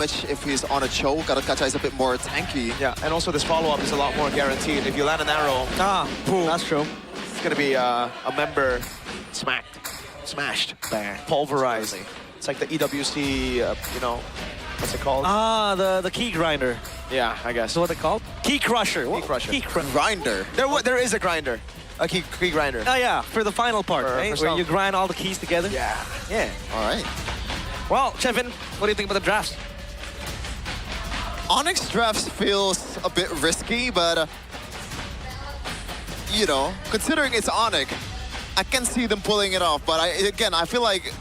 damage if he's on a choke. Kacha is a bit more tanky. Yeah, and also this follow-up is a lot more guaranteed. If you land an arrow, boom, that's true. it's gonna be a member smashed, Bang. pulverized. It's like the EWC, you know, what's it called? The key grinder. Yeah, I guess. So what they called? Key crusher. Key crusher. Grinder. There is a grinder, a key grinder. Oh yeah, for the final part, right? for Where some- you grind all the keys together. Yeah. Yeah. All right. Well, Chevin, what do you think about the drafts? ONIC drafts feels a bit risky, but you know, considering it's ONIC, I can see them pulling it off. But I feel like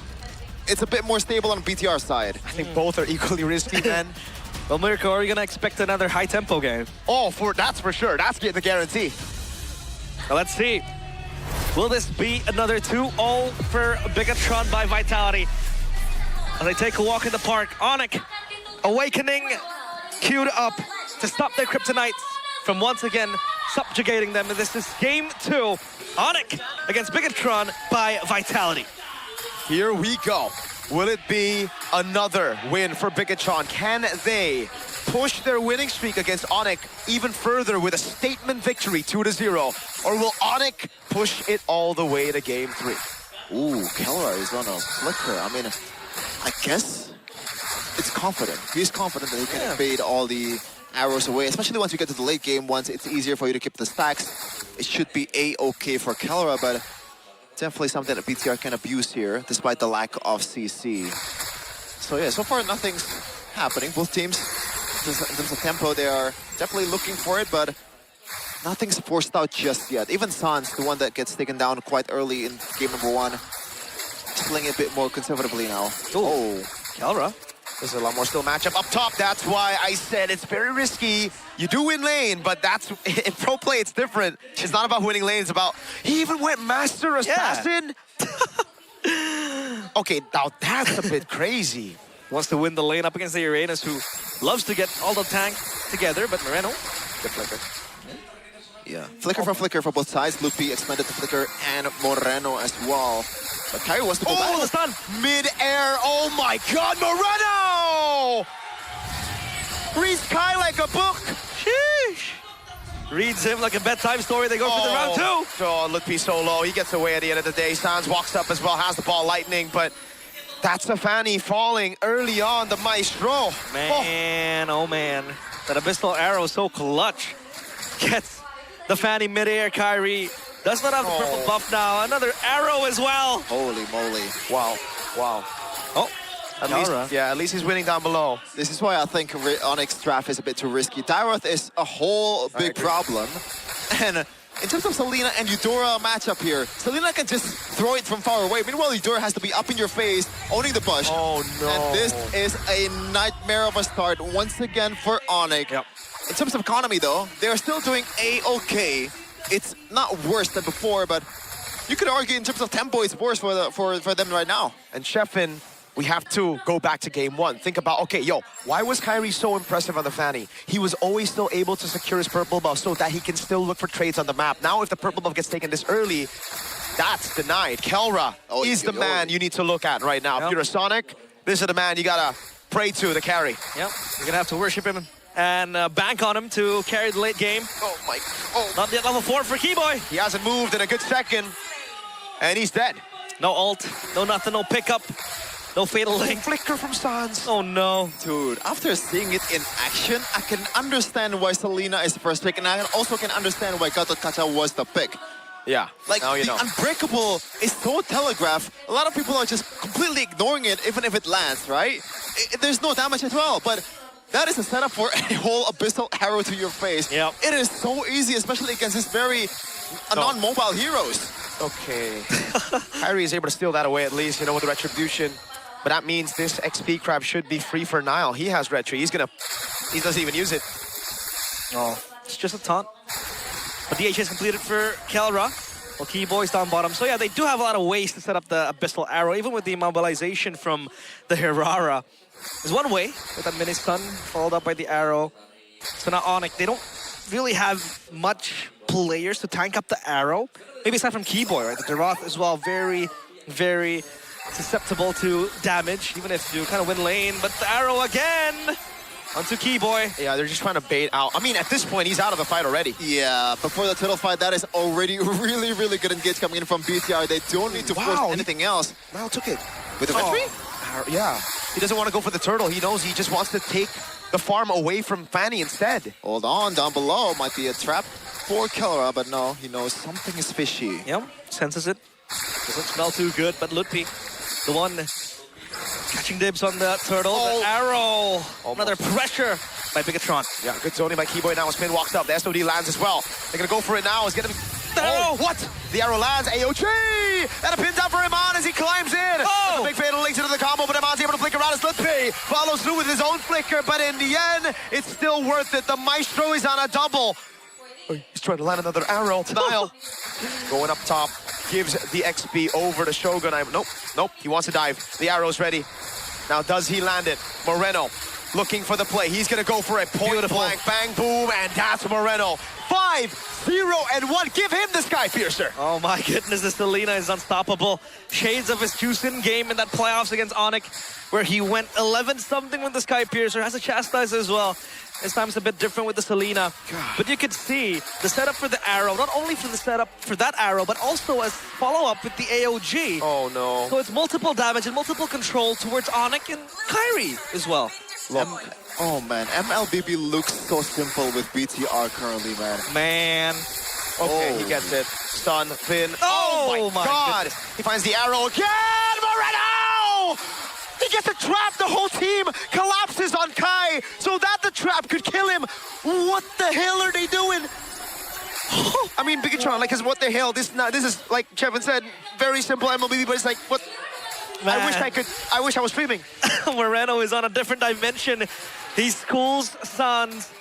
it's a bit more stable on BTR side. I think both are equally risky, man. Well, Mirko, are you gonna expect another high-tempo game? Oh, that's for sure. That's the guarantee. Well, let's see. Will this be another 2-0 for Bigatron by Vitality? As they take a walk in the park, ONIC awakening, queued up to stop their kryptonites from once again subjugating them. And this is game 2, ONIC against Bigatron by Vitality. Here we go. Will it be another win for Bigatron? Can they push their winning streak against ONIC even further with a statement victory, 2-0? Or will ONIC push it all the way to game 3? Ooh, Kelra is on a flicker. I mean, I guess it's confident. He's confident that he can evade all the arrows away, especially once you get to the late game. Once it's easier for you to keep the stacks, it should be A-okay for Kelra, but definitely something that BTR can abuse here, despite the lack of CC. So yeah, so far nothing's happening. Both teams, in terms of tempo, they are definitely looking for it, but nothing's forced out just yet. Even Sans, the one that gets taken down quite early in game number 1, is playing a bit more conservatively now. Oh, Kelra. There's a lot more still matchup up top. That's why I said it's very risky. You do win lane, but that's in pro play, it's different. It's not about winning lane, it's about... He even went Master Assassin? Okay, now that's a bit crazy. Wants to win the lane up against the Uranus, who loves to get all the tanks together, but Moreno, good flicker. Yeah, flicker for flicker for both sides. Lupi expanded to flicker and Moreno as well. But Kyrie wants to go back. Oh, the stun! Mid-air, oh my god, Moreno! Reads Kai like a book. Sheesh! Reads him like a bedtime story. They go for the round 2. Oh, Lupi so low. He gets away at the end of the day. Sans walks up as well, has the ball lightning, but that's a Fanny falling early on, the Maestro. Man, oh man. That Abyssal Arrow is so clutch. Gets the Fanny mid-air, Kyrie. Does not have the purple buff now. Another arrow as well. Holy moly. Wow, wow. Oh, At least he's winning down below. This is why I think ONIC's draft is a bit too risky. Dairoth is a whole big problem. And in terms of Selena and Eudora matchup here, Selena can just throw it from far away. Meanwhile, Eudora has to be up in your face, owning the bush. Oh, no. And this is a nightmare of a start once again for ONIC. Yep. In terms of economy, though, they're still doing A-okay. It's not worse than before, but you could argue in terms of tempo, it's worse for them right now. And Sheffin, we have to go back to game 1. Think about, okay, why was Kyrie so impressive on the Fanny? He was always still able to secure his purple buff so that he can still look for trades on the map. Now, if the purple buff gets taken this early, that's denied. Kelra is the man you need to look at right now. If you're a Sonic, this is the man you gotta pray to carry. Yep, you're gonna have to worship him and bank on him to carry the late game. Oh my, Not yet level 4 for Keyboy. He hasn't moved in a good second, and he's dead. No ult, no nothing, no pickup, no fatal link. Flicker from Sans. Oh no. Dude, after seeing it in action, I can understand why Selena is the first pick, and I also can understand why Gato Kacha was the pick. Yeah, Like, now you the know. Unbreakable is so telegraphed. A lot of people are just completely ignoring it, even if it lands, right? There's no damage as well, but that is a setup for a whole Abyssal Arrow to your face. Yep. It is so easy, especially against these very non-mobile heroes. Okay. Kyrie is able to steal that away at least, with the Retribution. But that means this XP crab should be free for Nile. He has Retri. He doesn't even use it. Oh, it's just a taunt. But DH is completed for Kelra. Well, Keyboy's down bottom. So yeah, they do have a lot of ways to set up the Abyssal Arrow, even with the immobilization from the Hirara. There's one way, with that mini stun, followed up by the arrow. So now ONIC, they don't really have much players to tank up the arrow. Maybe aside from Keyboy, right? The Deroth as well, very, very susceptible to damage, even if you kind of win lane. But the arrow again onto Keyboy. Yeah, they're just trying to bait out. I mean, at this point, he's out of the fight already. Yeah, before the turtle fight, that is already really, really good engage coming in from BTR. They don't need to force anything else. Now took it. With the victory? Yeah. He doesn't want to go for the turtle. He knows he just wants to take the farm away from Fanny instead. Hold on, down below might be a trap for Kellera, but no, he knows something is fishy. Yep, senses it. Doesn't smell too good, but Lutpi, the one catching dibs on the turtle. The arrow. Another pressure by Bigatron. Yeah, good zoning by Keyboy now. Spin walks up. The SOD lands as well. They're going to go for it now. It's going to be... Oh, what? The arrow lands. AOG! And a pin down for Iman as he climbs in. Oh! The big fatal links into the combo, but Iman's able to flicker out as Lutpi follows through with his own flicker, but in the end, it's still worth it. The Maestro is on a double. Oh, he's trying to land another arrow. Denial. Going up top. Gives the XP over to Shogun. Nope. He wants to dive. The arrow's ready. Now, does he land it? Moreno looking for the play. He's going to go for it. Point blank, bang, boom, and that's Moreno. 5-0-1. Give him the Sky Piercer. Oh my goodness, the Selena is unstoppable. Shades of his Juicin game in that playoffs against ONIC, where he went 11-something with the Sky Piercer. Has a chastise as well. This time it's a bit different with the Selena. But you could see the setup for the arrow, not only for the setup for that arrow, but also as follow-up with the AOG. Oh no. So it's multiple damage and multiple control towards ONIC and Kyrie as well. Oh man, MLBB looks so simple with BTR currently, man. Okay, he gets it. Stun, pin. Oh my God. goodness. He finds the arrow again. Moreno! He gets a trap. The whole team collapses on Kai so that the trap could kill him. What the hell are they doing? I mean, Bigatron, like, what the hell? This is, like Chevin said, very simple MLBB, but it's like, what? Man. I wish I was streaming. Moreno is on a different dimension. He schools Sans,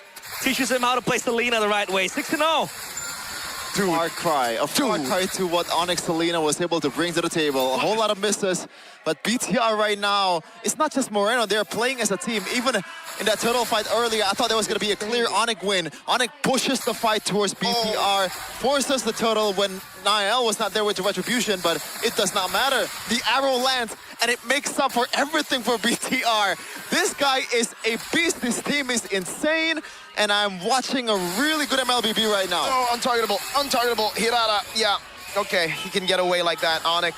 teaches him how to play Selena the right way. 6-0. Far cry. A far cry to what ONIC Selena was able to bring to the table. A whole lot of misses. But BTR right now, it's not just Moreno. They're playing as a team. Even in that turtle fight earlier, I thought there was going to be a clear ONIC win. ONIC pushes the fight towards BTR, forces the turtle when Niall was not there with the retribution, but it does not matter. The arrow lands, and it makes up for everything for BTR. This guy is a beast. This team is insane, and I'm watching a really good MLBB right now. Oh, untargetable. Hirata, yeah. Okay, he can get away like that. ONIC.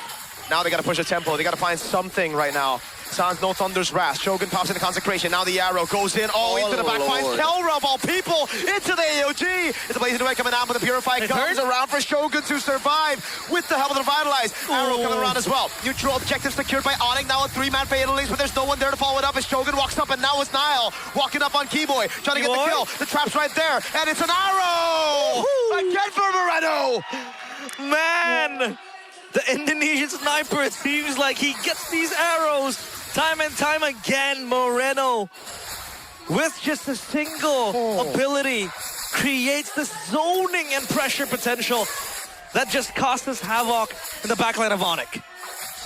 Now they got to push the tempo. They got to find something right now. Sans no Thunder's Wrath. Shogun pops into Consecration. Now the arrow goes in into the back. Finds Kellera of all people into the AOG. It's a blazing away coming out, but the Purify comes around for Shogun to survive with the help of the Revitalize. Arrow coming around as well. Neutral objective secured by ONIC. Now a 3-man Fatal Links, but there's no one there to follow it up as Shogun walks up, and now it's Niall walking up on Keyboy, trying to get the kill. The trap's right there, and it's an arrow! Again for Moreno! Man! The Indonesian sniper, it seems like he gets these arrows time and time again. Moreno, with just a single ability, creates this zoning and pressure potential that just costs us havoc in the backline of ONIC.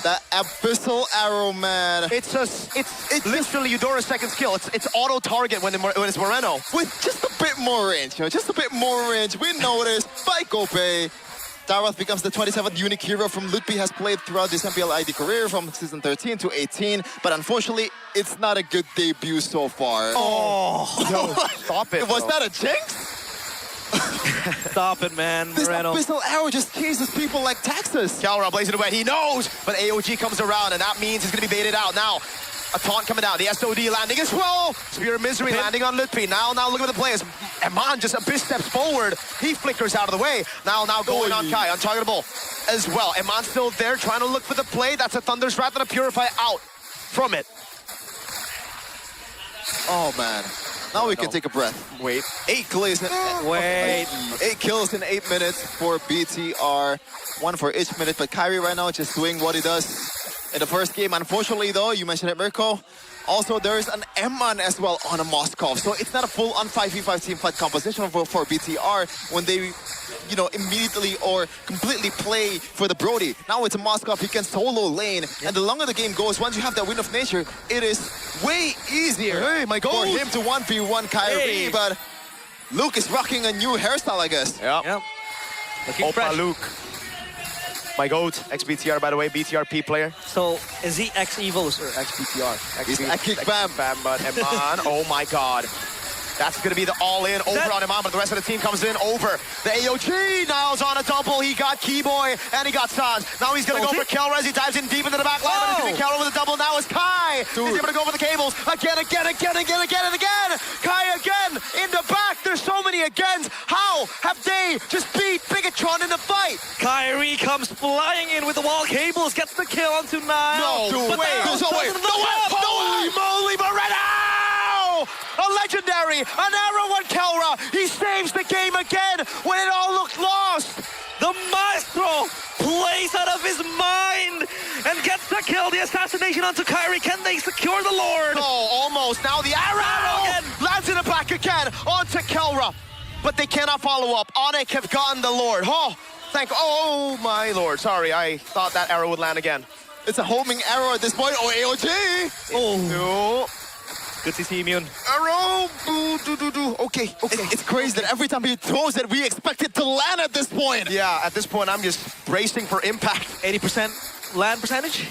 That abyssal arrow, man. It's literally Eudora's second skill. It's auto target when it's Moreno. With just a bit more range, just a bit more range. We noticed by Gope. Darath becomes the 27th unique hero from Lutpi, has played throughout this MPL ID career from season 13 to 18, but unfortunately, it's not a good debut so far. Stop it. Was that a jinx? Stop it, man. This Moreno. abyssal arrow just chases people like taxes. Kellera blazing away. He knows, but AOG comes around, and that means he's going to be baited out. Now, a taunt coming out. The SOD landing as well. Spear of Misery landing on Lutpi. Now look at the players. Eman just Abyss steps forward. He flickers out of the way. Now going on Kai. Untargetable as well. Eman's still there trying to look for the play. That's a Thunder's Wrath and a Purify out from it. Oh, man. Now we can take a breath. Wait. 8 kills in 8 kills in 8 minutes for BTR. 1 for each minute, but Kyrie right now just doing what he does in the first game. Unfortunately, though, you mentioned it, Mirko. Also, there is an Eman as well on a Moskov. So it's not a full on 5v5 team fight composition for BTR when they, immediately or completely play for the Brody. Now it's a Moskov, he can solo lane. And the longer the game goes, once you have that Wind of Nature, it is way easier for him to 1v1 Kyrie. But Luke is rocking a new hairstyle, I guess. Yep. Looking fresh. Luke. My GOAT, ex-BTR, by the way, BTRP player. So, is he ex-Evos or ex-BTR? He's kick bam. Bam, but Eman, oh my God. That's going to be the all-in over on Eman, but the rest of the team comes in over. The AOG, Niles on a double. He got Keyboy, and he got Sans. Now he's going to go for Kelra as he dives in deep into the back line. But it's going to be Kelra with a double. Now it's Kai. Dude. He's able to go for the cables. Again. Kai again in the back. There's so many agains. How have they just beat Bigatron in the fight? Kyrie comes flying in with the wall cables, gets the kill onto Niall. No, but wait, Niall there's no way. doesn't look up. Holy moly, Moreno! A legendary, an arrow on Kelra. He saves the game again when it all looked lost. The Maestro plays out of his mind and gets the kill. The assassination onto Kyrie. Can they secure the Lord? No, almost. Now the arrow again. lands in the back again onto Kelra. But they cannot follow up. ONIC have gotten the Lord. Oh my Lord. Sorry, I thought that arrow would land again. It's a homing arrow at this point. Oh, AOG. No. Good to see Immune. Arrow. Okay. It's crazy that every time he throws it, we expect it to land at this point. Yeah, at this point, I'm just bracing for impact. 80% land percentage.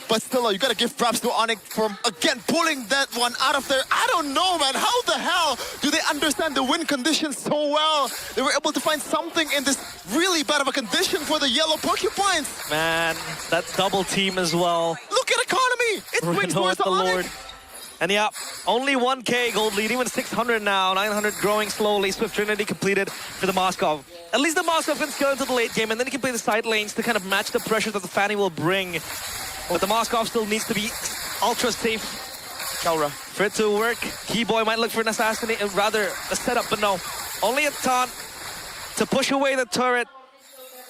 But still, you gotta give props to ONIC for, again, pulling that one out of there. I don't know, man. How the hell do they understand the wind conditions so well? They were able to find something in this really bad of a condition for the yellow porcupines. Man, that double team as well. Look at economy. It swings Reno towards at the the ONIC. Lord. And yeah, only 1K gold lead, even 600 now, 900 growing slowly. Swift Trinity completed for the Moskov. At least the Moskov can scale into the late game, and then he can play the side lanes to kind of match the pressure that the Fanny will bring. But the Moskov still needs to be ultra safe. Kelra. For it to work, Keyboy might look for an assassinate, rather a setup, but no. Only a taunt to push away the turret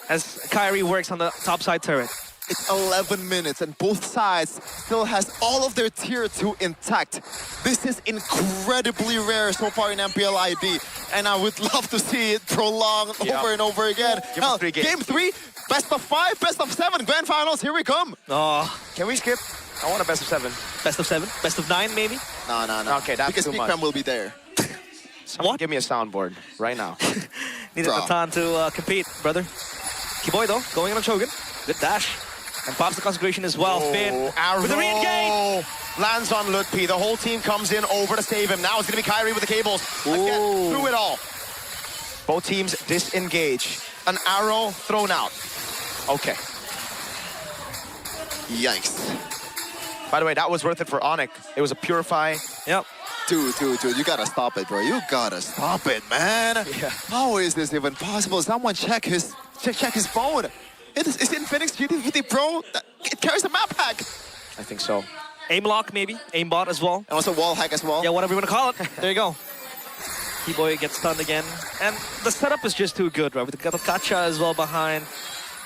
as Kyrie works on the top side turret. It's 11 minutes and both sides still has all of their tier 2 intact. This is incredibly rare so far in MPL ID, and I would love to see it prolonged over and over again. Hell, game 3, best of 5, best of 7, grand finals, here we come. Oh, Can we skip? I want a best of 7. best of 7, best of 9 maybe? No. Okay, that's because too much. Big will be there. What? Give me a soundboard right now. Needed Bro. the time to compete, brother. Keyboy though, going in on Shogun. Good dash. And pops the consecration as well. Finn arrow. with the re-engage. Lands on Lutpi. The whole team comes in over to save him. Now it's going to be Kyrie with the cables. Again, through it all. Both teams disengage. An arrow thrown out. Okay. Yikes. By the way, that was worth it for ONIC. It was a purify. Yep. Dude, you gotta stop it, bro. You gotta stop it, man. Yeah. How is this even possible? Someone check his phone. Is it Phoenix GT50 Pro? It carries a map hack. I think so. Aim lock maybe, aimbot as well. And also wall hack as well. Yeah, whatever you want to call it. There you go. Keyboy gets stunned again. And the setup is just too good, right? With the Gacha as well behind.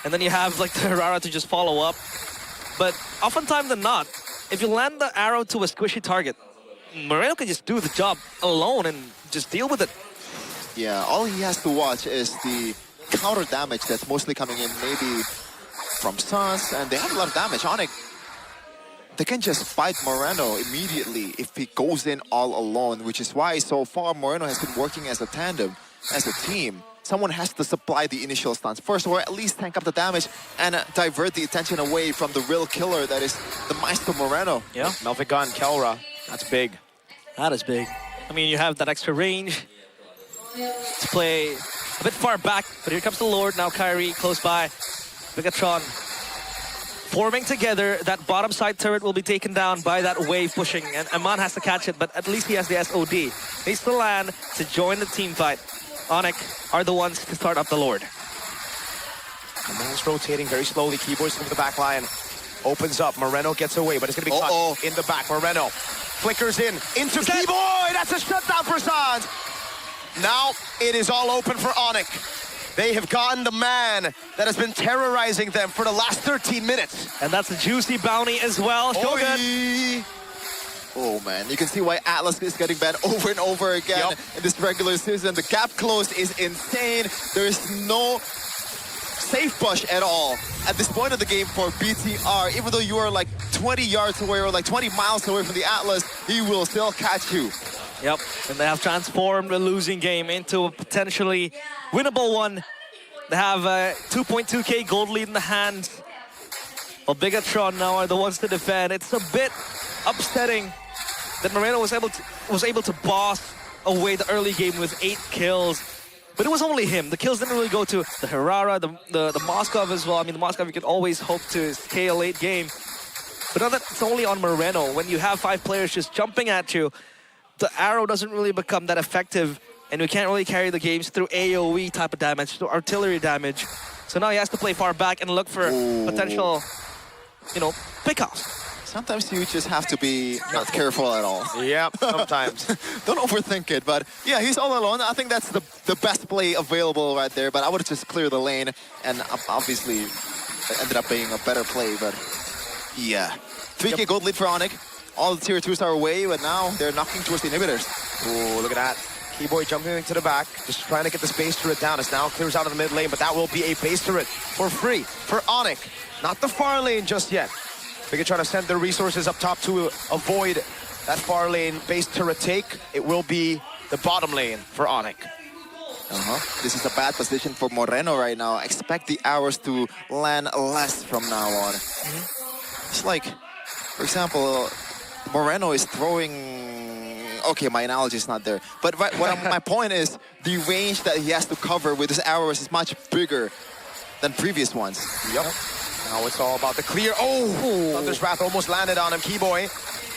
And then you have like the Herrera to just follow up. But oftentimes than not, if you land the arrow to a squishy target, Moreno can just do the job alone and just deal with it. Yeah, all he has to watch is the counter damage that's mostly coming in maybe from Suns, and they have a lot of damage on it. They can just fight Moreno immediately if he goes in all alone, which is why so far Moreno has been working as a tandem, as a team. Someone has to supply the initial stuns first, or at least tank up the damage and divert the attention away from the real killer that is the Maestro Moreno. Yeah. Melvic gun, Kelra. That's big. That is big. I mean, you have that extra range to play a bit far back, but here comes the Lord. Now Kyrie close by. Bigatron forming together. That bottom side turret will be taken down by that wave pushing, and Aman has to catch it, but at least he has the SOD. Needs to land to join the team fight. ONIC are the ones to start up the Lord. Aman's rotating very slowly. Keyboard's into the back line. Opens up. Moreno gets away, but it's going to be caught in the back. Moreno flickers in into Keyboy. That's a shutdown for Sans. Now it is all open for ONIC. They have gotten the man that has been terrorizing them for the last 13 minutes. And that's a juicy bounty as well. Shogun. Oh man, you can see why Atlas is getting banned over and over again in this regular season. The gap close is insane. There is no safe push at all at this point of the game for BTR. Even though you are like 20 yards away or like 20 miles away from the Atlas, he will still catch you. Yep, and they have transformed a losing game into a potentially winnable one. They have a 2.2k gold lead in the hand. Well, Bigatron now are the ones to defend. It's a bit upsetting that Moreno was able to boss away the early game with 8 kills. But it was only him. The kills didn't really go to the Herrera, the Moskov as well. I mean, the Moskov, you could always hope to scale late game. But now that it's only on Moreno, when you have 5 players just jumping at you, the arrow doesn't really become that effective, and we can't really carry the games through AoE type of damage, through artillery damage. So now he has to play far back and look for potential, you know, pickoffs. Sometimes you just have to be not careful at all. Yeah, sometimes. Don't overthink it, but yeah, he's all alone. I think that's the best play available right there, but I would just clear the lane, and obviously it ended up being a better play, but yeah. 3k gold lead for ONIC. All the tier 2s are away, but now they're knocking towards the inhibitors. Ooh, look at that. Keyboy jumping to the back, just trying to get the base turret down. It now clears out of the mid lane, but that will be a base turret for free for ONIC. Not the far lane just yet. They're trying to send their resources up top to avoid that far lane base turret take. It will be the bottom lane for ONIC. This is a bad position for Moreno right now. Expect the arrows to land less from now on. It's like, for example, Moreno is throwing... Okay, my analogy is not there. But my point is, the range that he has to cover with his arrows is much bigger than previous ones. Yep. Now it's all about the clear. Oh! Thunder's Wrath almost landed on him. Keyboy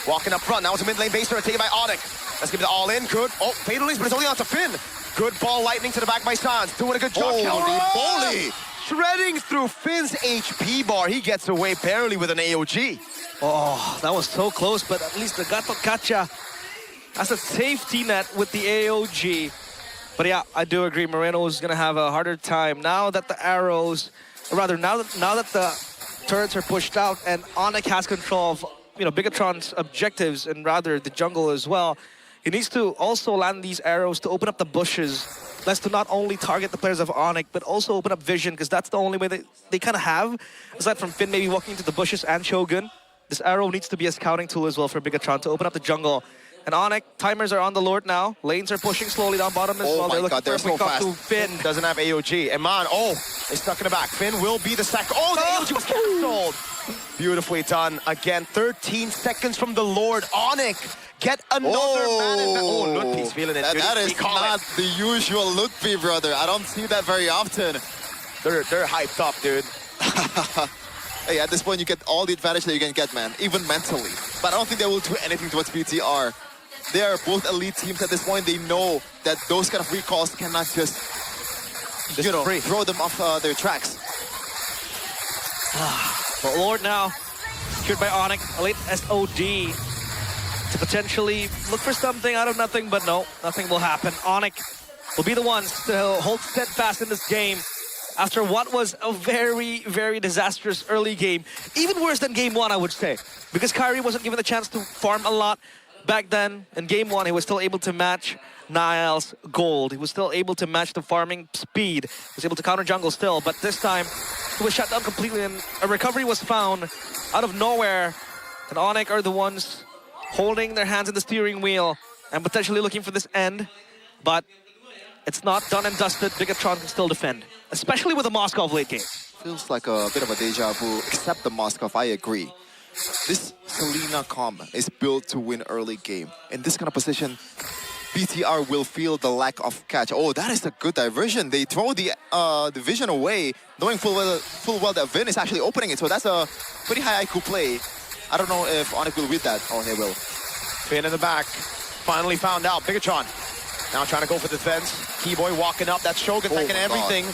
walking up front. Now it's a mid lane base turret taken by ONIC. Let's give it all in. Good. Oh, fatal release, but it's only on to Finn. Good ball lightning to the back by Sans. Doing a good job. Holy! Shredding through Finn's HP bar. He gets away barely with an AOG. Oh, that was so close, but at least the Gato Kacha has a safety net with the AOG. But yeah, I do agree. Moreno is going to have a harder time now that the arrows, or rather now that the turrets are pushed out and ONIC has control of, you know, Bigatron's objectives and rather the jungle as well. He needs to also land these arrows to open up the bushes. Less to not only target the players of ONIC, but also open up vision, because that's the only way they kind of have. Aside from Finn maybe walking into the bushes and Shogun, this arrow needs to be a scouting tool as well for Bigatron to open up the jungle. And ONIC, timers are on the Lord now. Lanes are pushing slowly down bottom as well. Oh my God, they're so fast. To Finn doesn't have AOG. Eman, they stuck in the back. Finn will be the second. Oh, the AOG was cancelled. Beautifully done. Again, 13 seconds from the Lord. ONIC get another man in the... Oh, Lutpi's feeling it. That is not the usual Lutpi, brother. I don't see that very often. They're hyped up, dude. Hey, at this point, you get all the advantage that you can get, man, even mentally. But I don't think they will do anything towards BTR. They are both elite teams at this point. They know that those kind of recalls cannot just you know, throw them off their tracks. But Lord now, secured by ONIC, a late SOD to potentially look for something out of nothing, but no, nothing will happen. ONIC will be the ones to hold steadfast in this game after what was a very, very disastrous early game. Even worse than game one, I would say, because Kyrie wasn't given the chance to farm a lot back then. In game one, he was still able to match Niall's gold. He was still able to match the farming speed. He was able to counter jungle still, but this time he was shut down completely and a recovery was found out of nowhere. And ONIC are the ones holding their hands in the steering wheel and potentially looking for this end, but it's not done and dusted. Bigatron can still defend, especially with the Moskov late game. Feels like a bit of a deja vu, except the Moskov, I agree. This Selena comp is built to win early game. In this kind of position, BTR will feel the lack of catch. Oh, that is a good diversion. They throw the vision away, knowing full well that Vin is actually opening it. So that's a pretty high IQ play. I don't know if ONIC will read that. Oh, they will. Finn in the back. Finally found out. Bigatron now trying to go for the defense. Keyboy walking up. That's Shogun taking everything.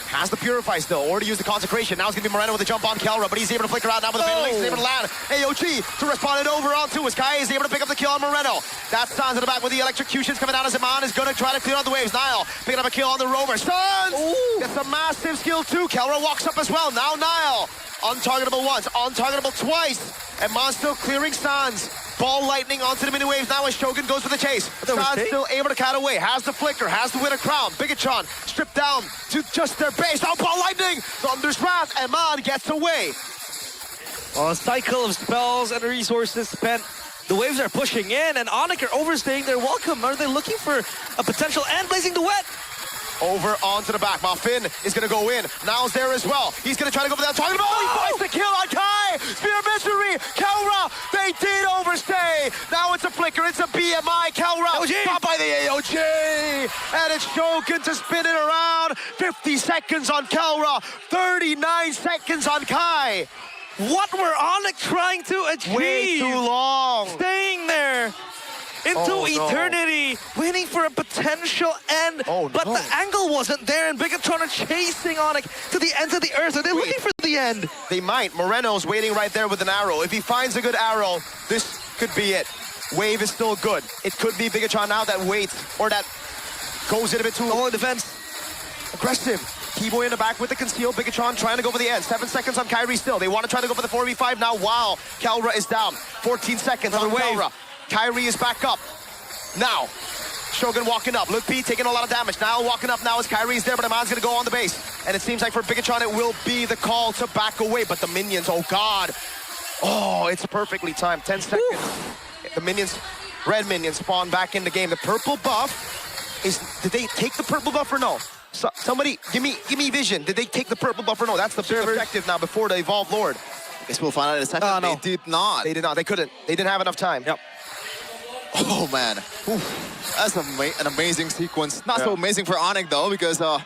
Has the Purify still. Already used the Consecration. Now it's going to be Moreno with the jump on Kelra, but he's able to flicker out now with the fatal links. He's able to land AOG to respond it over onto his Kai is able to pick up the kill on Moreno. That Sans in the back with the electrocutions coming down as Iman is going to try to clear out the waves. Niall picking up a kill on the Rover. Sans gets a massive skill too. Kelra walks up as well. Now Niall. Untargetable once, untargetable twice. Iman still clearing Sans. Ball lightning onto the mini waves now as Shogun goes for the chase. Sans still able to cut away, has the flicker, has the winner crown. Bigatron stripped down to just their base. Now ball lightning, Thunder's Wrath, Eman gets away. Well, a cycle of spells and resources spent. The waves are pushing in and ONIC are overstaying their welcome. Are they looking for a potential and blazing the wet? Over onto the back. Muffin is going to go in. Now's there as well. He's going to try to go for that target ball. He finds the kill on Kai. Spear Misery. Kelra. They did overstay. Now it's a flicker. It's a BMI. Kelra. Caught by the AOG. And it's Shogun to spin it around. 50 seconds on Kelra. 39 seconds on Kai. What were ONIC trying to achieve? Way too long. Staying there into eternity, waiting for a potential end. But the angle wasn't there, and Bigatron are chasing ONIC to the ends of the earth. Are they looking for the end? They might. Moreno's waiting right there with an arrow. If he finds a good arrow, this could be it. Wave is still good. It could be Bigatron now that waits, or that goes in a bit too long in defense. Aggressive. Keyboy in the back with the conceal. Bigatron trying to go for the end. 7 seconds on Kyrie still. They want to try to go for the 4v5 now while Kelra is down. 14 seconds on Kelra. Kyrie is back up. Now, Shogun walking up. Luke P taking a lot of damage. Now walking up now as Kyrie's there, but Aman's going to go on the base. And it seems like for Bigatron, it will be the call to back away. But the minions, oh God. Oh, it's perfectly timed. 10 seconds. The minions, red minions spawn back in the game. The purple buff is, did they take the purple buff or no? So, somebody, give me vision. Did they take the purple buff or no? That's the big objective now before the Evolved Lord. I guess we'll find out in a second. No. They did not. They did not. They couldn't. They didn't have enough time. Yep. Oh man, that's an amazing sequence. Not so amazing for ONIC though, because that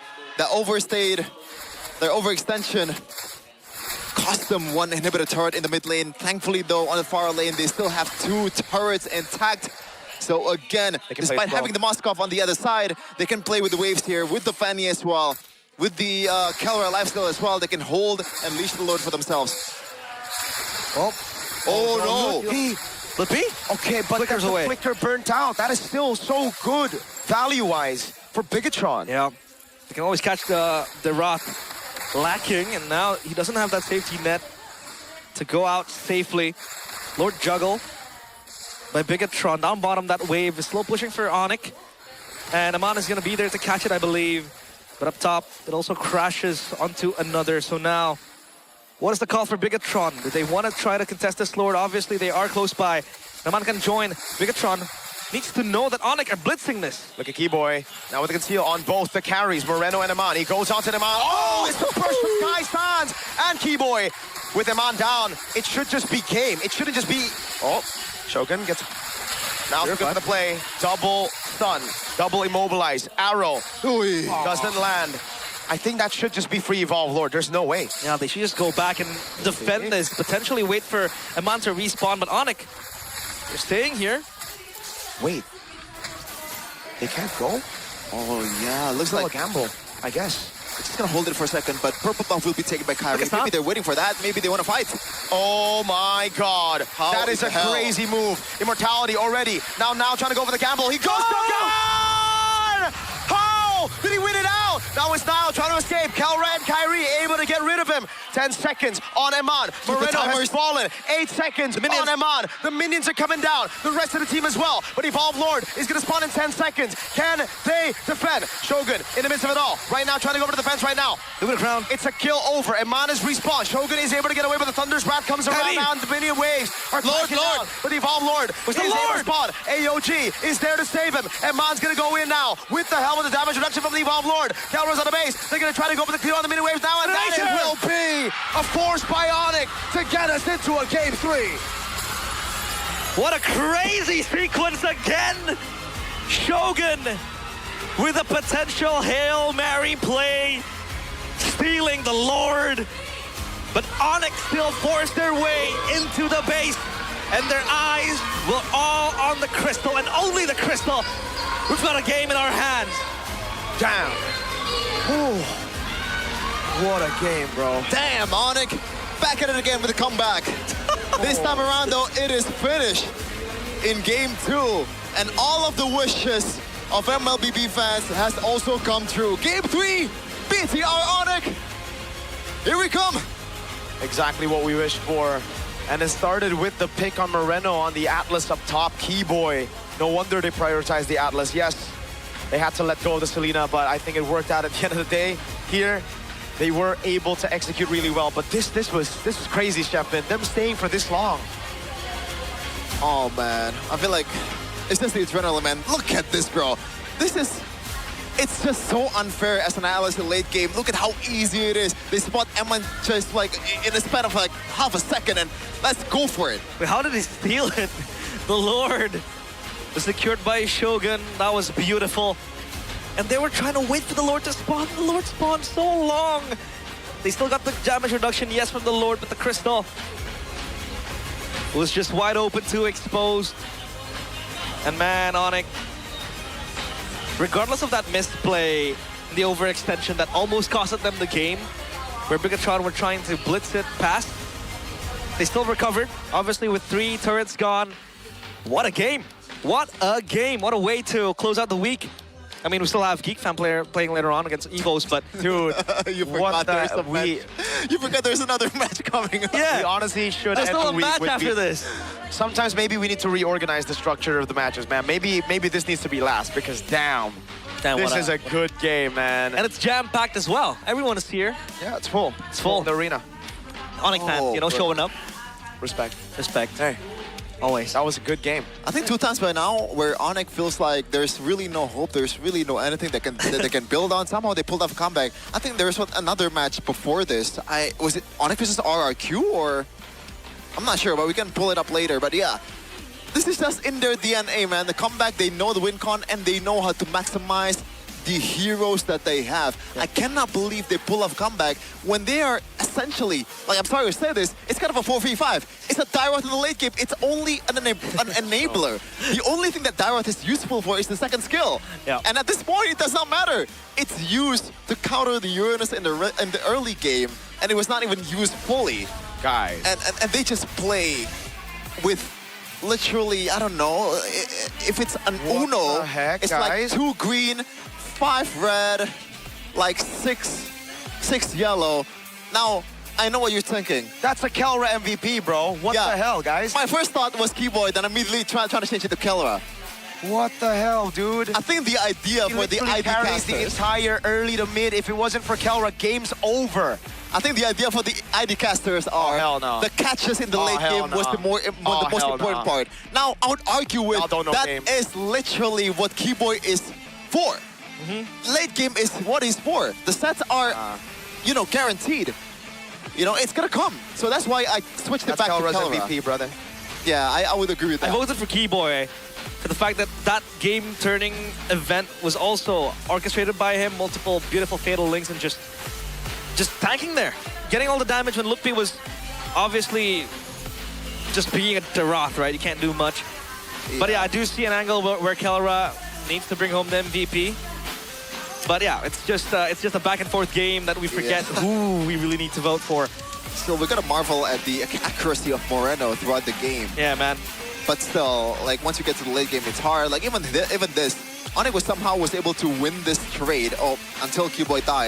overstayed, their overextension cost them one inhibitor turret in the mid lane. Thankfully though, on the far lane, they still have 2 turrets intact. So again, despite having the Moskov on the other side, they can play with the waves here, with the Fanny as well, with the Kelra lifesteal as well. They can hold and leash the load for themselves. Oh no! The P? Okay, but Flickers the away. flicker burnt out. That is still so good value-wise for Bigatron. Yeah. They can always catch the Wrath lacking, and now he doesn't have that safety net to go out safely. Lord Juggle by Bigatron. Down bottom, that wave is slow pushing for ONIC. And Aman is going to be there to catch it, I believe. But up top, it also crashes onto another. So now, what is the call for Bigatron? Do they want to try to contest this Lord? Obviously, they are close by. Aman can join. Bigatron needs to know that ONIC are blitzing this. Look at Keyboy. Now with the conceal on both the carries, Moreno and Aman. He goes on to Aman. Oh, it's the burst from Kai Sans and Keyboy. With Aman down, it should just be game. It shouldn't just be... Oh, Shogun gets... Now looking for the play. Double stun. Double immobilize. Arrow. Doesn't land. I think that should just be free Evolve Lord. There's no way. Yeah, they should just go back and defend this. Potentially wait for Aman to respawn, but ONIC, they're staying here. Wait. They can't go? Oh yeah, looks Still like a gamble, I guess. it's just gonna hold it for a second, but purple buff will be taken by Kyrie. Look at Maybe they're waiting for that. Maybe they want to fight. Oh my God. That is a crazy move. Immortality already. Now trying to go for the gamble. He goes down. How did he win it out? Now it's now trying to escape. Kelra and Kyrie able to get rid of him. 10 seconds on Aman. Moreno has fallen. 8 seconds on Aman. The minions are coming down. The rest of the team as well. But Evolve Lord is going to spawn in 10 seconds. Can they defend? Shogun in the midst of it all. Right now trying to go over to the fence right now. Look at the crown. It's a kill over. Aman is respawned. Shogun is able to get away, but the Thunder's Wrath comes around now, and the minion waves are crashing down. But the Evolve Lord is able to spawn. AOG is there to save him. Aman's going to go in now with the helmet, the damage reduction from the Evolve Lord. Kelra's on the base. They're going to try to go for the clear on the minion waves now, and that it will be a force by ONIC to get us into a Game 3. What a crazy sequence again! Shogun with a potential Hail Mary play, stealing the Lord. But ONIC still force their way into the base, and their eyes were all on the crystal, and only the crystal. We've got a game in our hands. Damn. Ooh. What a game, bro. Damn, ONIC, back at it again with a comeback. This time around, though, it is finished in Game 2. And all of the wishes of MLBB fans has also come true. Game 3, BTR ONIC. Here we come. Exactly what we wished for. And it started with the pick on Moreno on the Atlas up top. Keyboy. No wonder they prioritized the Atlas. Yes, they had to let go of the Selena, but I think it worked out at the end of the day. Here, they were able to execute really well. But this was crazy, Shepin. Them staying for this long. Oh, man. I feel like it's just the adrenaline, man. Look at this, bro. This is It's just so unfair as an analyst in late game. Look at how easy it is. They spot Emman just like in a span of like half a second and let's go for it. Wait, how did he steal it? The Lord was secured by Shogun. That was beautiful. And they were trying to wait for the Lord to spawn. The Lord spawned so long. They still got the damage reduction, yes, from the Lord, but the Crystal was just wide open too, exposed. And man, ONIC, regardless of that misplay, the overextension that almost costed them the game, where Bigatron were trying to blitz it past, they still recovered, obviously with 3 turrets gone. What a game! What a game! What a way to close out the week. I mean, we still have Geek Fan playing later on against Evos, but dude, you forgot there's a match. You forgot there's another match coming up. Yeah. We honestly should there's end still the a week match with after this. Sometimes maybe we need to reorganize the structure of the matches, man. Maybe this needs to be last because damn this is a good game, man. And it's jam-packed as well. Everyone is here. Yeah, it's full. It's full. The arena. ONIC fans, you know, showing up. Respect. Respect. Hey, Always. that was a good game. I think 2 times by now where ONIC feels like there's really no hope, there's really no anything that they can build on. Somehow they pulled off a comeback. I think there was another match before this. Was it ONIC versus RRQ or I'm not sure, but we can pull it up later. But yeah, this is just in their DNA, man. The comeback, they know the win con and they know how to maximize the heroes that they have. I cannot believe they pull off comeback when they are essentially, like I'm sorry to say this, it's kind of a 4v5. It's a Dairoth in the late game. It's only an enabler. The only thing that Dairoth is useful for is the second skill. Yeah. And at this point, it does not matter. It's used to counter the Uranus in the early game, and it was not even used fully. Guys. And they just play with literally, I don't know, if it's an What Uno, the heck, it's guys? like 2 green, 5 red, like 6 yellow. Now, I know what you're thinking. That's a Kelra MVP, bro. What Yeah. the hell, guys? My first thought was Keyboy, then immediately trying to change it to Kelra. What the hell, dude? I think the idea He for the literally ID carries the casters, entire early to mid. If it wasn't for Kelra, game's over. I think the idea for the ID casters are hell no. the catches in the Oh, late hell game was no. the most hell important no. part. Now, I would argue with Y'all don't know that game. is literally what Keyboy is for. Late game is what he's for. The sets are, you know, guaranteed. You know, it's gonna come. So that's why I switched it That's back Kelra's to Kelra. MVP, brother. Yeah, I would agree with I that. voted for Keyboy for the fact that that game-turning event was also orchestrated by him, multiple beautiful fatal links, and just tanking there. Getting all the damage when Lukpi was obviously just being a Dairoth, right? You can't do much. But yeah, I do see an angle where Kelra needs to bring home the MVP. But yeah, it's just a back-and-forth game that we forget who we really need to vote for. Still, we're gonna marvel at the accuracy of Moreno throughout the game. Yeah, man. But still, like once you get to the late game, it's hard. Like even this, ONIC was somehow able to win this trade until Keyboy died.